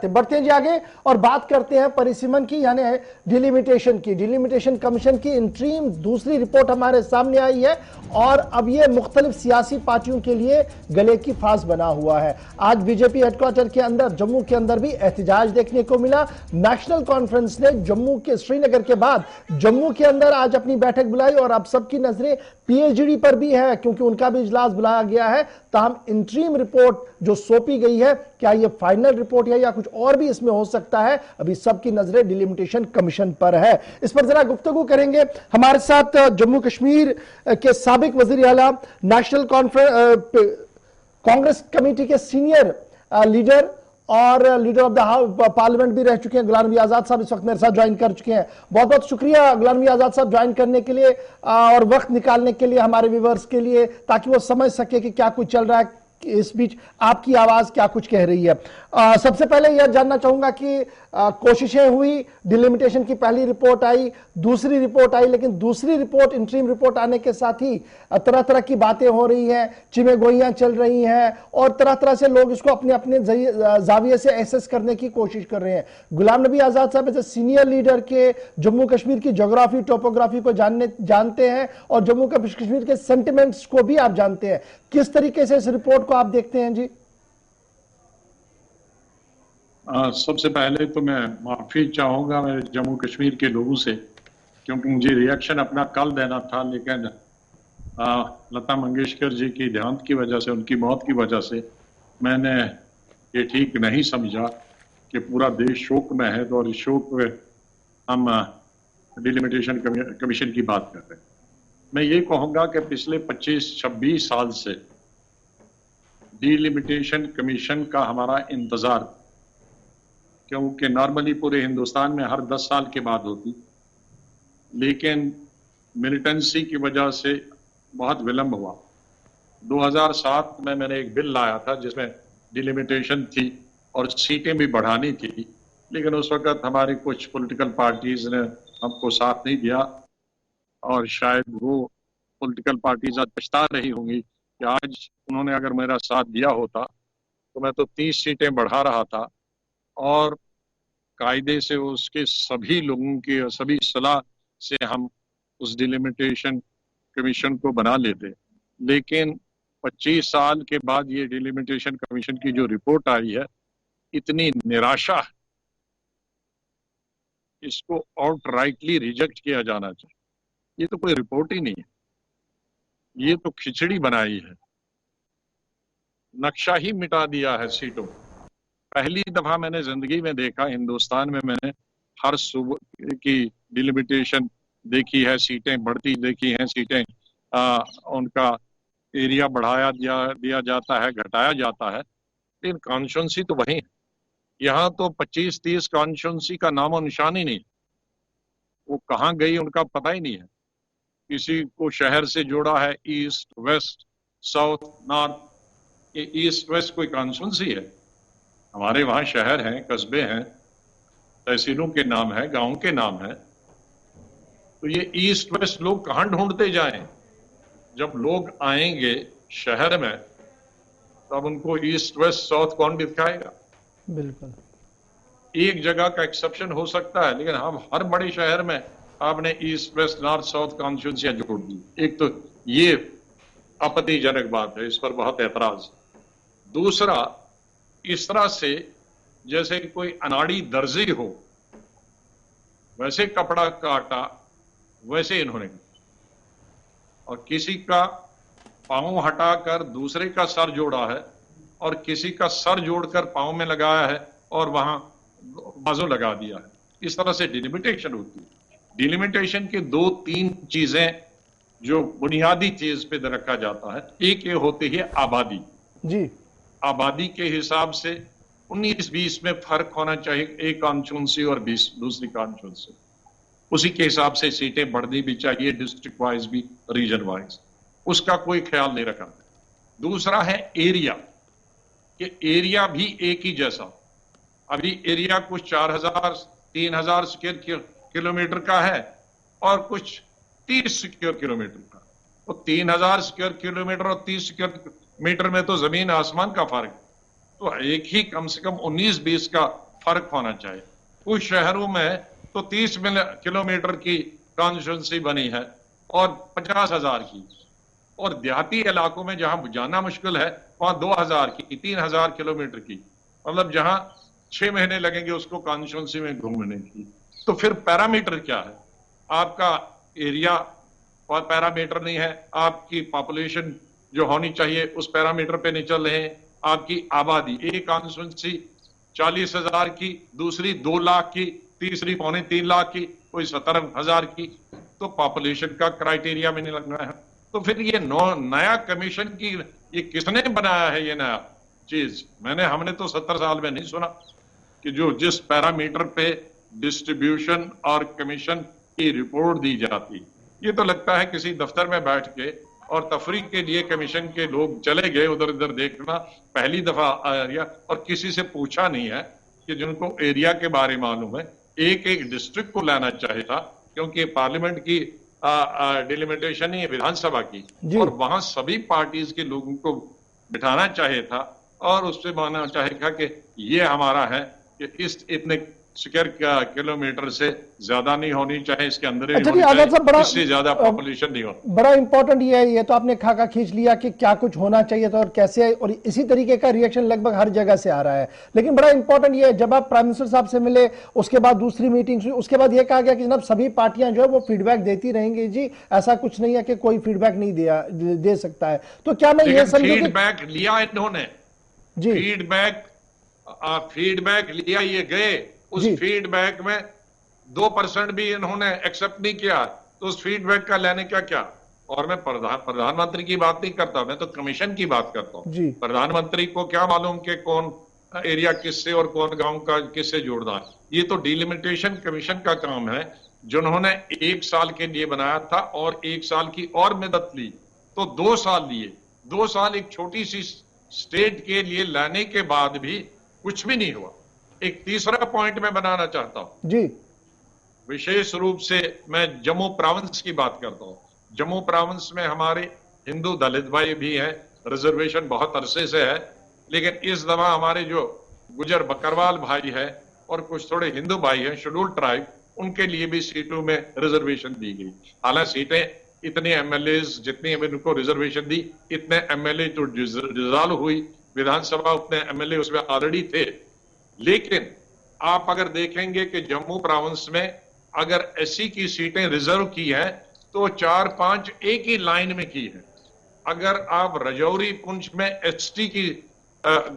हैं। बढ़ते हैं जी आगे और बात करते हैं परिसीमन की, यानी डिलिमिटेशन की। डिलिमिटेशन कमीशन की इंट्रीम दूसरी रिपोर्ट हमारे सामने आई है और अब यह मुख्तलिफ सियासी पार्टियों के लिए गले की फांस बना हुआ है। आज बीजेपी हेडक्वार्टर के अंदर, जम्मू के अंदर भी एहतजाज देखने को मिला। नेशनल कॉन्फ्रेंस ने जम्मू के, श्रीनगर के बाद जम्मू के अंदर आज अपनी बैठक बुलाई और अब सबकी नजरें पीएचडी पर भी है क्योंकि उनका भी इजलास बुलाया गया है। ताहम इंट्रीम रिपोर्ट जो सौंपी गई है, क्या यह फाइनल रिपोर्ट है या कुछ और भी इसमें हो सकता है, अभी सबकी नजरें डिलिमिटेशन कमीशन पर है। इस पर जरा गुफ्तगू करेंगे। हमारे साथ जम्मू कश्मीर के साबिक वजीर आला, नेशनल कांग्रेस कमेटी के सीनियर लीडर और लीडर ऑफ द पार्लियामेंट भी रह चुके हैं, गुलाम नबी आजाद साहब इस वक्त मेरे साथ ज्वाइन कर चुके हैं। बहुत बहुत शुक्रिया गुलाम नबी आजाद साहब ज्वाइन करने के लिए और वक्त निकालने के लिए हमारे व्यूअर्स के लिए, ताकि वो समझ सके कि क्या कुछ चल रहा है। इस बीच आपकी आवाज क्या कुछ कह रही है। सबसे पहले यह जानना चाहूंगा कि कोशिशें हुई, डिलिमिटेशन की पहली रिपोर्ट आई, दूसरी रिपोर्ट आई, लेकिन दूसरी रिपोर्ट, इंट्रीम रिपोर्ट आने के साथ ही तरह तरह की बातें हो रही हैं, चिमेगोइयां चल रही हैं और तरह तरह से लोग इसको अपने अपने जाविये से एसेस करने की कोशिश कर रहे हैं। गुलाम नबी आजाद साहब एज ए सीनियर लीडर के जम्मू कश्मीर की ज्योग्राफी, टोपोग्राफी को जानते हैं और जम्मू कश्मीर के सेंटिमेंट्स को भी आप जानते हैं। किस तरीके से इस रिपोर्ट को आप देखते हैं जी? सबसे पहले तो मैं माफी चाहूंगा मेरे जम्मू कश्मीर के लोगों से, क्योंकि मुझे रिएक्शन अपना कल देना था, लेकिन लता मंगेशकर जी की देहांत की वजह से, उनकी मौत की वजह से मैंने ये ठीक नहीं समझा कि पूरा देश शोक में है और इस शोक में हम डिलिमिटेशन कमीशन की बात कर रहे हैं। मैं ये कहूंगा कि पिछले 25-26 साल से डिलिमिटेशन कमीशन का हमारा इंतजार, क्योंकि नॉर्मली पूरे हिंदुस्तान में हर 10 साल के बाद होती, लेकिन मिलिटेंसी की वजह से बहुत विलंब हुआ। 2007 में मैंने एक बिल लाया था जिसमें डिलिमिटेशन थी और सीटें भी बढ़ानी थी, लेकिन उस वक्त हमारी कुछ पॉलिटिकल पार्टीज ने हमको साथ नहीं दिया और शायद वो पॉलिटिकल पार्टीज आज पछता रही होंगी कि आज उन्होंने अगर मेरा साथ दिया होता तो मैं तो 30 सीटें बढ़ा रहा था और कायदे से उसके सभी लोगों की सभी सलाह से हम उस डिलिमिटेशन कमीशन को बना लेते। लेकिन 25 साल के बाद ये डिलिमिटेशन कमीशन की जो रिपोर्ट आई है, इतनी निराशा है, इसको आउटराइटली रिजेक्ट किया जाना चाहिए। ये तो कोई रिपोर्ट ही नहीं है, ये तो खिचड़ी बनाई है, नक्शा ही मिटा दिया है सीटों। पहली दफा मैंने जिंदगी में देखा, हिंदुस्तान में मैंने हर सूबे की डिलिमिटेशन देखी है, सीटें बढ़ती देखी हैं, सीटें उनका एरिया बढ़ाया दिया जाता है, घटाया जाता है, लेकिन कॉन्स्टिट्यूंसी तो वही है। यहाँ तो 25-30 कॉन्स्टिट्यूंसी का नामो निशान ही नहीं, वो कहाँ गई उनका पता ही नहीं है। किसी को शहर से जोड़ा है, ईस्ट, वेस्ट, साउथ, नॉर्थ, ये ईस्ट वेस्ट कोई कॉन्स्टिट्यूंसी है? हमारे वहां शहर हैं, कस्बे हैं, तहसीलों के नाम है, गांव के नाम है। तो ये ईस्ट वेस्ट लोग कहां ढूंढते जाएं? जब लोग आएंगे शहर में तब उनको ईस्ट वेस्ट साउथ कौन दिखाएगा? बिल्कुल। एक जगह का एक्सेप्शन हो सकता है, लेकिन हम हर बड़े शहर में आपने ईस्ट वेस्ट नॉर्थ साउथ कॉन्स्टिट्यूंसियां जोड़ दी। एक तो ये आपत्तिजनक बात है, इस पर बहुत एतराज। दूसरा, इस तरह से जैसे कोई अनाड़ी दर्जी हो, वैसे कपड़ा काटा वैसे इन्होंने, और किसी का पांव हटाकर दूसरे का सर जोड़ा है और किसी का सर जोड़कर पांव में लगाया है और वहां बाजू लगा दिया है। इस तरह से डिलिमिटेशन होती है। डिलिमिटेशन के 2-3 चीजें जो बुनियादी चीज पे रखा जाता है, एक ये होती है आबादी जी। आबादी के हिसाब से 19-20 में फर्क होना चाहिए, एक कॉन्स्टिट्यूंसी और 20 दूसरी कॉन्स्टिट्यूंसी। उसी के हिसाब से सीटें बढ़नी भी चाहिए, डिस्ट्रिक्ट वाइज भी, रीजन वाइज। उसका कोई ख्याल नहीं रखा। दूसरा है एरिया, कि एरिया भी एक ही जैसा। अभी एरिया कुछ 4000-3000 स्क्वायर किलोमीटर का है और कुछ 30 स्क्वायर किलोमीटर का। तो 3000 स्क्वायर किलोमीटर और 30 स्क्वायर मीटर में तो जमीन आसमान का फर्क। तो एक ही कम से कम 19-20 का फर्क होना चाहिए। कुछ शहरों में तो 30 किलोमीटर की कॉन्स्टिट्यूंसी बनी है और 50,000 की, और देहाती इलाकों में जहां जाना मुश्किल है वहां 2,000 की, 3,000 किलोमीटर की, मतलब जहां 6 महीने लगेंगे उसको कॉन्स्टिट्यूंसी में घूमने की। तो फिर पैरामीटर क्या है? आपका एरिया और पैरामीटर नहीं है, आपकी पॉपुलेशन जो होनी चाहिए उस पैरामीटर पे नहीं चल रहे हैं, आपकी आबादी, एक कॉन्स्टिट्यूंसी 40,000 की, दूसरी 2 लाख की, तीसरी 2.25 लाख की, कोई 17,000 की, तो पॉपुलेशन का क्राइटेरिया में नहीं लगना है। तो फिर ये नया कमीशन की ये किसने बनाया है ये नया चीज? हमने तो 70 साल में नहीं सुना कि जो जिस पैरामीटर पे डिस्ट्रीब्यूशन और कमीशन की रिपोर्ट दी जाती, ये तो लगता है किसी दफ्तर में बैठ के और तफरीक के लिए कमीशन के लोग चले गए उधर उधर देखना, पहली दफा एरिया, और किसी से पूछा नहीं है कि जिनको एरिया के बारे मालूम है। एक एक डिस्ट्रिक्ट को लाना चाहिए था, क्योंकि पार्लियामेंट की डिलिमिटेशन ही है विधानसभा की, और वहां सभी पार्टीज के लोगों को बिठाना चाहिए था और उससे मानना चाहिए था कि ये हमारा है कि इस इतने स्क्वायर किलोमीटर से ज्यादा नहीं होनी चाहिए, इसके अंदर ही होनी चाहिए, इससे ज्यादा पॉपुलेशन नहीं हो। बड़ा इंपॉर्टेंट ये है, ये तो आपने खाका खींच लिया कि क्या कुछ होना चाहिए था और कैसे, और इसी तरीके का रिएक्शन लगभग हर जगह से आ रहा है। लेकिन बड़ा इंपॉर्टेंट ये है, जब आप प्राइम मिनिस्टर साहब से मिले, उसके बाद दूसरी मीटिंग हुई, उसके बाद ये कहा गया कि जनाब सभी पार्टियां जो है वो फीडबैक देती रहेंगी जी, ऐसा कुछ नहीं है कि कोई फीडबैक नहीं दे सकता है। तो क्या मैं ये समझूं कि फीडबैक लिया इन्होंने जी, फीडबैक लिया, ये गए, उस फीडबैक में 2% भी इन्होंने एक्सेप्ट नहीं किया, तो उस फीडबैक का लेने क्या। और मैं प्रधानमंत्री की बात नहीं करता, मैं तो कमीशन की बात करता हूं। प्रधानमंत्री को क्या मालूम कि कौन एरिया किससे और कौन गांव का किससे जोड़ना है? ये तो डिलिमिटेशन कमीशन का काम है, जिन्होंने 1 साल के लिए बनाया था और 1 साल की और मदद ली, तो 2 साल लिए। 2 साल एक छोटी सी स्टेट के लिए लाने के बाद भी कुछ भी नहीं हुआ। एक तीसरा पॉइंट मैं बनाना चाहता हूं जी, विशेष रूप से मैं जम्मू प्रोविंस की बात करता हूं। जम्मू प्रोविंस में हमारे हिंदू दलित भाई भी हैं, रिजर्वेशन बहुत अरसे से है, लेकिन इस दफा हमारे जो गुजर बकरवाल भाई है और कुछ थोड़े हिंदू भाई हैं, शेड्यूल्ड ट्राइब, उनके लिए भी सीटों में रिजर्वेशन दी गई। हालांकि सीटें इतने एमएलए जितनी इनको रिजर्वेशन दी, इतने एमएलए तो डिसॉल्व हुई विधानसभा, उतने एमएलए उसमें ऑलरेडी थे। लेकिन आप अगर देखेंगे कि जम्मू प्रोविंस में अगर एससी की सीटें रिजर्व की हैं तो 4-5 एक ही लाइन में की है। अगर आप रजौरी पुंछ में एसटी की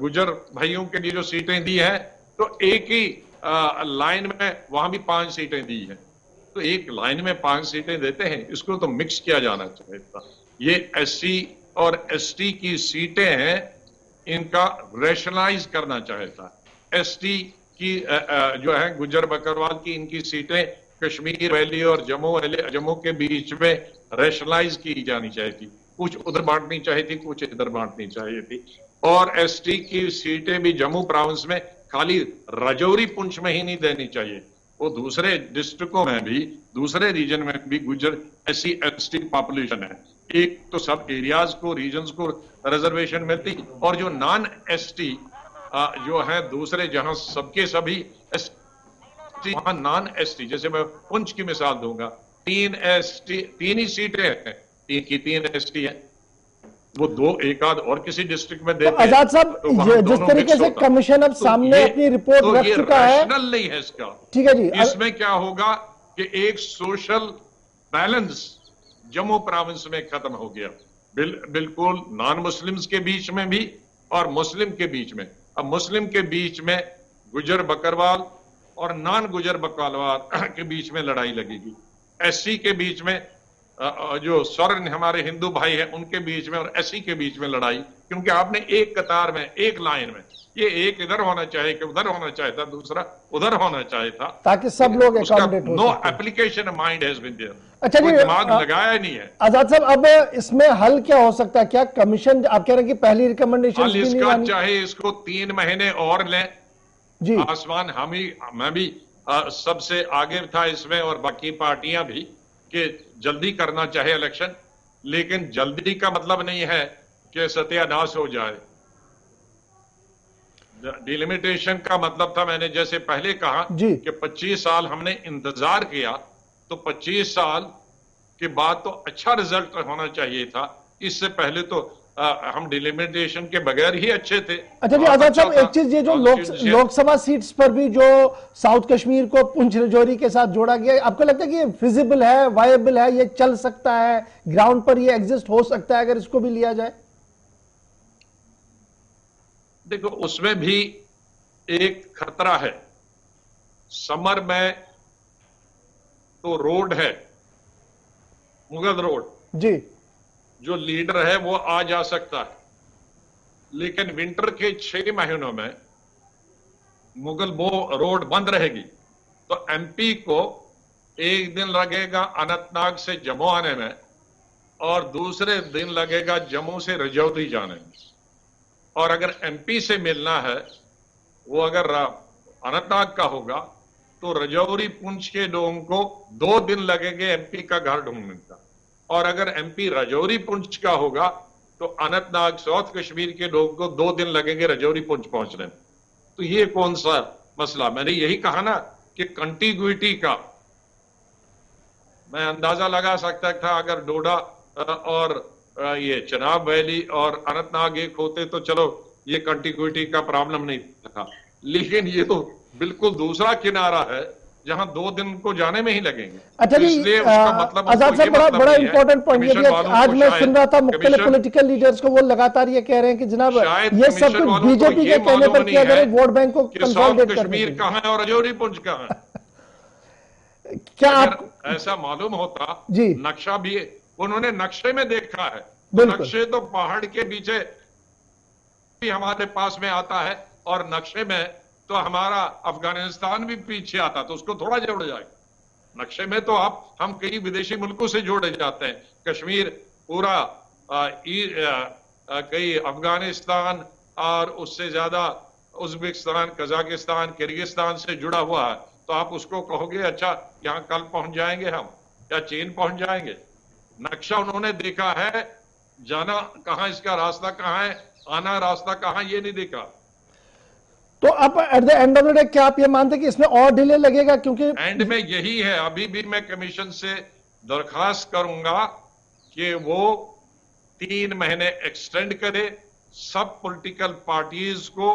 गुजर भाइयों के लिए जो सीटें दी हैं तो एक ही लाइन में वहां भी 5 सीटें दी हैं। तो एक लाइन में 5 सीटें देते हैं, इसको तो मिक्स किया जाना चाहिए था। ये एससी और एसटी की सीटें हैं, इनका रैशनलाइज करना चाहिए था। एसटी की जो है गुजर बकरवाल की, इनकी सीटें कश्मीर वैली और जम्मू के बीच में रैशनलाइज की जानी चाहिए थी, कुछ उधर बांटनी चाहिए थी, कुछ इधर बांटनी चाहिए थी। और एसटी की सीटें भी जम्मू प्रोविंस में खाली रजौरी पुंछ में ही नहीं देनी चाहिए, वो दूसरे डिस्ट्रिक्टों में भी, दूसरे रीजन में भी गुजर एससी एसटी पॉपुलेशन है। एक तो सब एरियाज को, रीजन्स को रिजर्वेशन मिलती, और जो नॉन एसटी जो है दूसरे, जहां सबके सभी एसटी, वहां नॉन एसटी, जैसे मैं पुंछ की मिसाल दूंगा, 3 ही सीटें हैं, 3 एसटी है, वो 2 एक आध और किसी डिस्ट्रिक्ट में देते हैं। आजाद साहब, जिस तरीके से कमीशन अब सामने अपनी रिपोर्ट रख चुका है, रैशनल नहीं है इसका। ठीक है जी, इसमें क्या होगा कि एक सोशल बैलेंस जम्मू प्रोविंस में खत्म हो गया, बिल्कुल नॉन मुस्लिम्स के बीच में भी और मुस्लिम के बीच में। अब मुस्लिम के बीच में गुजर बकरवाल और नॉन गुजर बकरवाल के बीच में लड़ाई लगेगी, एससी के बीच में जो स्वर्ण हमारे हिंदू भाई हैं उनके बीच में, और एससी के बीच में लड़ाई, क्योंकि आपने एक कतार में, एक लाइन में, ये एक इधर होना चाहिए कि उधर होना चाहिए था, दूसरा उधर होना चाहिए था, ताकि सब लोग एकोमोडेट हो। No application mind has been there. अच्छा जी, दिमाग लगाया नहीं है। आजाद साहब, अब इसमें हल क्या हो सकता है? क्या कमीशन, आप कह रहे हैं कि पहली रिकमेंडेशन भी नहीं मानी, चाहे इसको 3 महीने और लें जी। आसमान मैं भी सबसे आगे था इसमें, और बाकी पार्टियां भी, कि जल्दी करना चाहे इलेक्शन, लेकिन जल्दी का मतलब नहीं है कि सत्यानाश हो जाए। डिलिमिटेशन का मतलब था, मैंने जैसे पहले कहा कि 25 साल हमने इंतजार किया, तो 25 साल के बाद तो अच्छा रिजल्ट होना चाहिए था। इससे पहले तो हम डिलिमिटेशन के बगैर ही अच्छे थे। अच्छा जी आजाद साहब, एक चीज ये जो लोकसभा सीट्स पर भी जो साउथ कश्मीर को पुंछ राजौरी के साथ जोड़ा गया, आपको लगता है कि ये फिजिबल है, वायबल है, ये चल सकता है, ग्राउंड पर ये एग्जिस्ट हो सकता है अगर इसको भी लिया जाए? देखो, उसमें भी एक खतरा है। समर में तो रोड है, मुगल रोड जी, जो लीडर है वो आ जा सकता है, लेकिन विंटर के 6 महीनों में मुगल वो रोड बंद रहेगी, तो एमपी को एक दिन लगेगा अनंतनाग से जम्मू आने में और दूसरे दिन लगेगा जम्मू से राजौरी जाने में। और अगर एमपी से मिलना है, वो अगर अनंतनाग का होगा, तो राजौरी पुंछ के लोगों को 2 दिन लगेंगे एमपी का घर ढूंढने का। और अगर एमपी राजौरी पुंछ का होगा, तो अनंतनाग साउथ कश्मीर के लोगों को 2 दिन लगेंगे राजौरी पुंछ पहुंचने में। तो ये कौन सा मसला? मैंने यही कहा ना कि कंटिग्यूटी का मैं अंदाजा लगा सकता था। अगर डोडा और ये चिनाब वैली और अनंतनाग एक होते तो चलो ये कंटिग्यूटी का प्रॉब्लम नहीं था, लेकिन ये तो बिल्कुल दूसरा किनारा है जहां 2 दिन को जाने में ही लगेंगे। अच्छा जी, इसलिए उसका मतलब आजाद साहब, बड़ा इंपॉर्टेंट पॉइंट ये कि आज मैं सुन रहा था मुख्तलिफ पॉलिटिकल लीडर्स को, वो लगातार ये कह रहे हैं कि जनाब ये सब कुछ बीजेपी के कहने पर किया जा रहा है, वोट बैंक को कंसोलिडेट करने। कश्मीर कहां है और राजौरी पुंछ कहां है? क्या अगर ऐसा मालूम होता जी, नक्शा भी उन्होंने नक्शे में देखा है, तो नक्शे तो पहाड़ के पीछे भी हमारे पास में आता है, और नक्शे में तो हमारा अफगानिस्तान भी पीछे आता, तो उसको थोड़ा जोड़ा जाएगा। नक्शे में तो हम कई विदेशी मुल्कों से जोड़े जाते हैं। कश्मीर पूरा कई अफगानिस्तान और उससे ज्यादा उज्बेकिस्तान, कजाकिस्तान, किर्गिस्तान से जुड़ा हुआ है। तो आप उसको कहोगे अच्छा यहां कल पहुंच जाएंगे हम, या चीन पहुंच जाएंगे? नक्शा उन्होंने देखा है, जाना कहां, इसका रास्ता कहां है, आना रास्ता कहां, ये नहीं देखा। तो अब at the end of the day क्या आप ये मानते हैं कि इसमें और डिले लगेगा? क्योंकि एंड में यही है, अभी भी मैं कमीशन से दरखास्त करूंगा कि वो 3 महीने एक्सटेंड करे, सब पॉलिटिकल पार्टीज को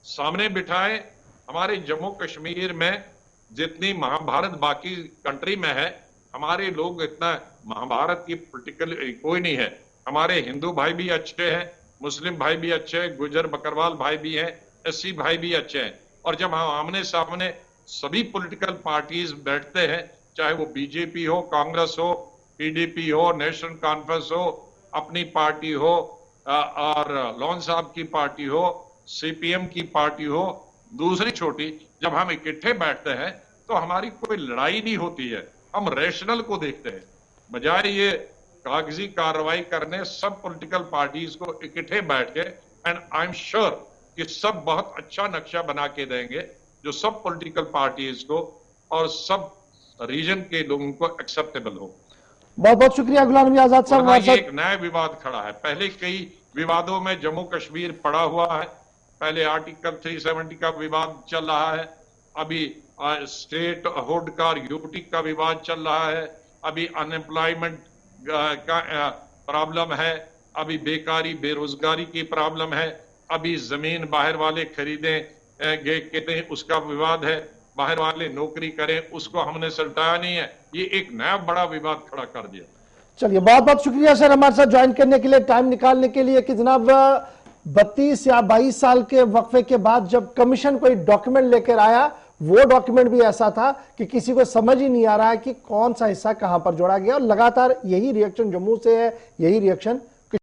सामने बिठाए। हमारे जम्मू कश्मीर में जितनी महाभारत बाकी कंट्री में है, हमारे लोग इतना महाभारत की पॉलिटिकल कोई नहीं है। हमारे हिंदू भाई भी अच्छे हैं, मुस्लिम भाई भी अच्छे हैं, गुजर बकरवाल भाई भी हैं, एससी भाई भी अच्छे हैं। और जब हम आमने सामने सभी पॉलिटिकल पार्टीज बैठते हैं, चाहे वो बीजेपी हो, कांग्रेस हो, पीडीपी हो, नेशनल कॉन्फ्रेंस हो, अपनी पार्टी हो, और लॉन साहब की पार्टी हो, सीपीएम की पार्टी हो, दूसरी छोटी, जब हम इकट्ठे बैठते हैं तो हमारी कोई लड़ाई नहीं होती है। हम रैशनल को देखते हैं, बजाय ये कागजी कार्रवाई करने सब पॉलिटिकल पार्टीज को इकट्ठे बैठ के। एंड आई एम श्योर कि सब बहुत अच्छा नक्शा बना के देंगे जो सब पॉलिटिकल पार्टीज को और सब रीजन के लोगों को एक्सेप्टेबल हो। बहुत बहुत शुक्रिया गुलाम नबी आजाद साहब। एक नया विवाद खड़ा है, पहले कई विवादों में जम्मू कश्मीर पड़ा हुआ है। पहले आर्टिकल 370 का विवाद चल रहा है, अभी स्टेट हुड का, यूटी का विवाद चल रहा है, अभी अनएम्प्लॉयमेंट का प्रॉब्लम है, अभी बेकारी बेरोजगारी की प्रॉब्लम है, अभी जमीन बाहर वाले खरीदें कहते हैं उसका विवाद है, बाहर वाले नौकरी करें उसको हमने सल्टाया नहीं है। ये एक नया बड़ा विवाद खड़ा कर दिया। चलिए, बहुत बहुत शुक्रिया सर हमारे साथ ज्वाइन करने के लिए, टाइम निकालने के लिए। कि जनाब 32 या 22 साल के वक्फे के बाद जब कमीशन कोई डॉक्यूमेंट लेकर आया, वो डॉक्यूमेंट भी ऐसा था कि किसी को समझ ही नहीं आ रहा है कि कौन सा हिस्सा कहां पर जोड़ा गया। और लगातार यही रिएक्शन जम्मू से है, यही रिएक्शन